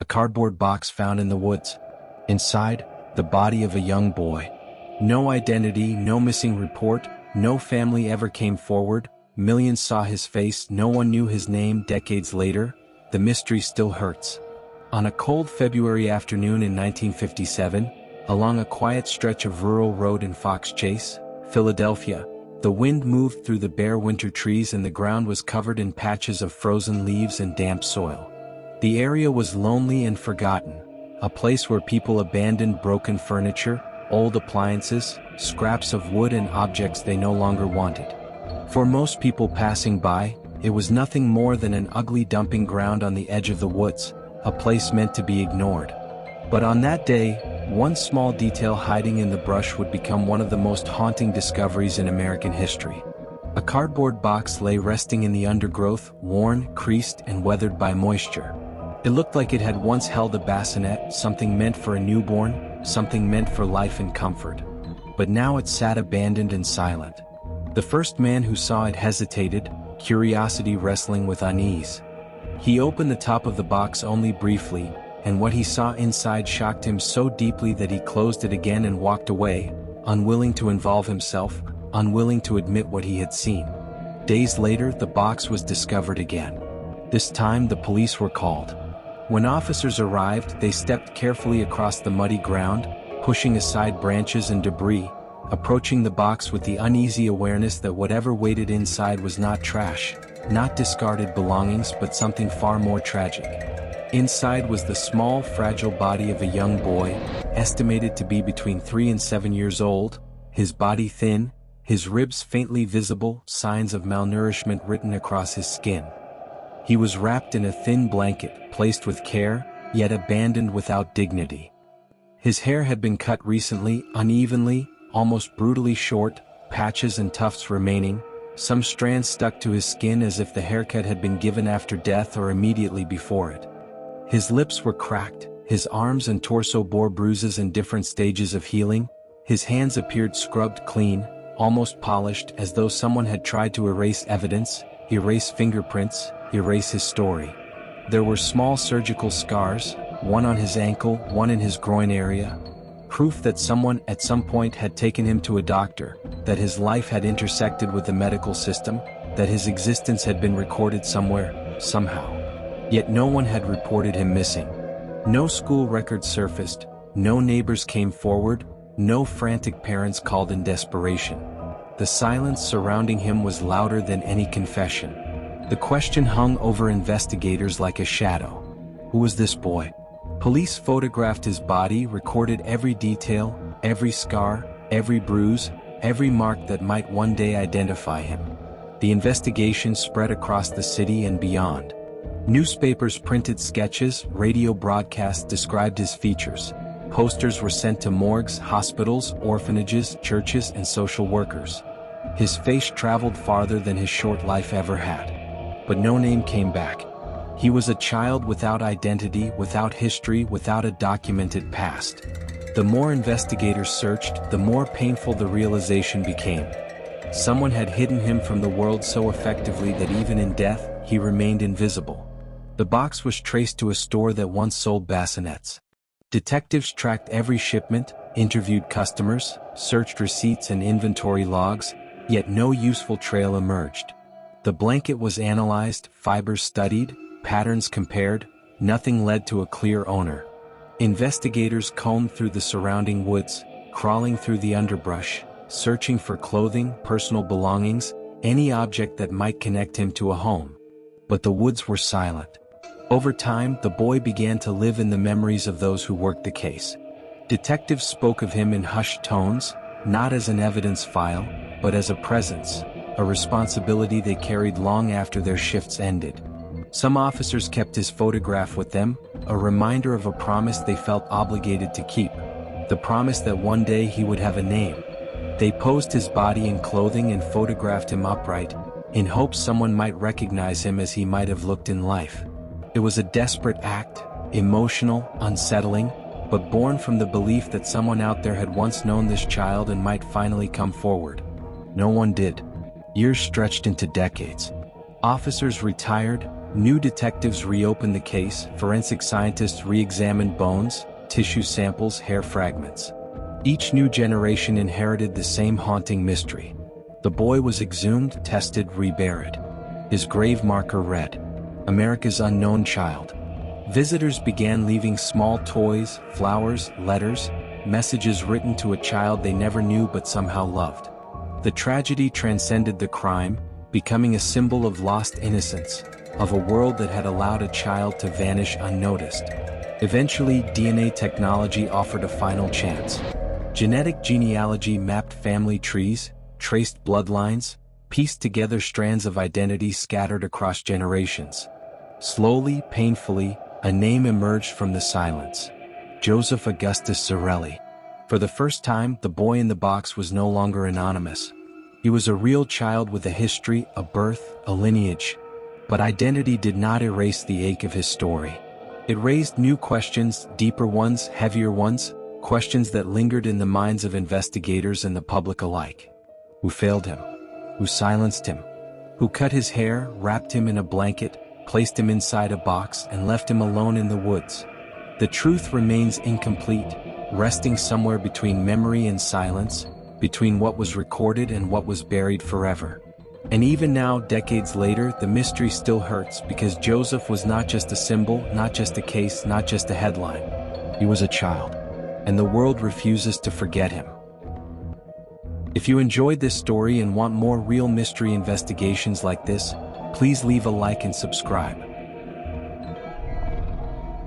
A cardboard box found in the woods. Inside, the body of a young boy. No identity, no missing report, no family ever came forward. Millions saw his face, no one knew his name. Decades later, the mystery still hurts. On a cold February afternoon in 1957, along a quiet stretch of rural road in Fox Chase, Philadelphia, the wind moved through the bare winter trees and the ground was covered in patches of frozen leaves and damp soil. The area was lonely and forgotten, a place where people abandoned broken furniture, old appliances, scraps of wood and objects they no longer wanted. For most people passing by, it was nothing more than an ugly dumping ground on the edge of the woods, a place meant to be ignored. But on that day, one small detail hiding in the brush would become one of the most haunting discoveries in American history. A cardboard box lay resting in the undergrowth, worn, creased, and weathered by moisture. It looked like it had once held a bassinet, something meant for a newborn, something meant for life and comfort. But now it sat abandoned and silent. The first man who saw it hesitated, curiosity wrestling with unease. He opened the top of the box only briefly, and what he saw inside shocked him so deeply that he closed it again and walked away, unwilling to involve himself, unwilling to admit what he had seen. Days later, the box was discovered again. This time, the police were called. When officers arrived, they stepped carefully across the muddy ground, pushing aside branches and debris, approaching the box with the uneasy awareness that whatever waited inside was not trash, not discarded belongings, but something far more tragic. Inside was the small, fragile body of a young boy, estimated to be between 3 and 7 years old, his body thin, his ribs faintly visible, signs of malnourishment written across his skin. He was wrapped in a thin blanket, placed with care, yet abandoned without dignity. His hair had been cut recently, unevenly, almost brutally short, patches and tufts remaining, some strands stuck to his skin as if the haircut had been given after death or immediately before it. His lips were cracked, his arms and torso bore bruises in different stages of healing, his hands appeared scrubbed clean, almost polished, as though someone had tried to erase evidence, erase fingerprints, erase his story. There were small surgical scars, one on his ankle, one in his groin area, proof that someone at some point had taken him to a doctor, that his life had intersected with the medical system, that his existence had been recorded somewhere, somehow. Yet no one had reported him missing. No school records surfaced, no neighbors came forward, no frantic parents called in desperation. The silence surrounding him was louder than any confession. The question hung over investigators like a shadow. Who was this boy? Police photographed his body, recorded every detail, every scar, every bruise, every mark that might one day identify him. The investigation spread across the city and beyond. Newspapers printed sketches, radio broadcasts described his features. Posters were sent to morgues, hospitals, orphanages, churches, and social workers. His face traveled farther than his short life ever had. But no name came back. He was a child without identity, without history, without a documented past. The more investigators searched, the more painful the realization became. Someone had hidden him from the world so effectively that even in death, he remained invisible. The box was traced to a store that once sold bassinets. Detectives tracked every shipment, interviewed customers, searched receipts and inventory logs, yet no useful trail emerged. The blanket was analyzed, fibers studied, patterns compared, nothing led to a clear owner. Investigators combed through the surrounding woods, crawling through the underbrush, searching for clothing, personal belongings, any object that might connect him to a home. But the woods were silent. Over time, the boy began to live in the memories of those who worked the case. Detectives spoke of him in hushed tones, not as an evidence file, but as a presence, a responsibility they carried long after their shifts ended. Some officers kept his photograph with them, a reminder of a promise they felt obligated to keep, the promise that one day he would have a name. They posed his body in clothing and photographed him upright, in hopes someone might recognize him as he might have looked in life. It was a desperate act, emotional, unsettling, but born from the belief that someone out there had once known this child and might finally come forward. No one did. Years stretched into decades. Officers retired, New detectives reopened the case, forensic scientists re-examined bones, tissue samples, hair fragments. Each new generation inherited the same haunting mystery. The boy was exhumed, tested, reburied. His grave marker read, "America's unknown child." Visitors began leaving small toys, flowers, letters, messages written to a child they never knew but somehow loved. The tragedy transcended the crime, becoming a symbol of lost innocence, of a world that had allowed a child to vanish unnoticed. Eventually, DNA technology offered a final chance. Genetic genealogy mapped family trees, traced bloodlines, pieced together strands of identity scattered across generations. Slowly, painfully, a name emerged from the silence. Joseph Augustus Zarelli. For the first time, the boy in the box was no longer anonymous. He was a real child with a history, a birth, a lineage. But identity did not erase the ache of his story. It raised new questions, deeper ones, heavier ones, questions that lingered in the minds of investigators and the public alike. Who failed him? Who silenced him? Who cut his hair, wrapped him in a blanket, placed him inside a box, and left him alone in the woods? The truth remains incomplete, resting somewhere between memory and silence, between what was recorded and what was buried forever. And even now, decades later, the mystery still hurts because Joseph was not just a symbol, not just a case, not just a headline. He was a child. And the world refuses to forget him. If you enjoyed this story and want more real mystery investigations like this, please leave a like and subscribe.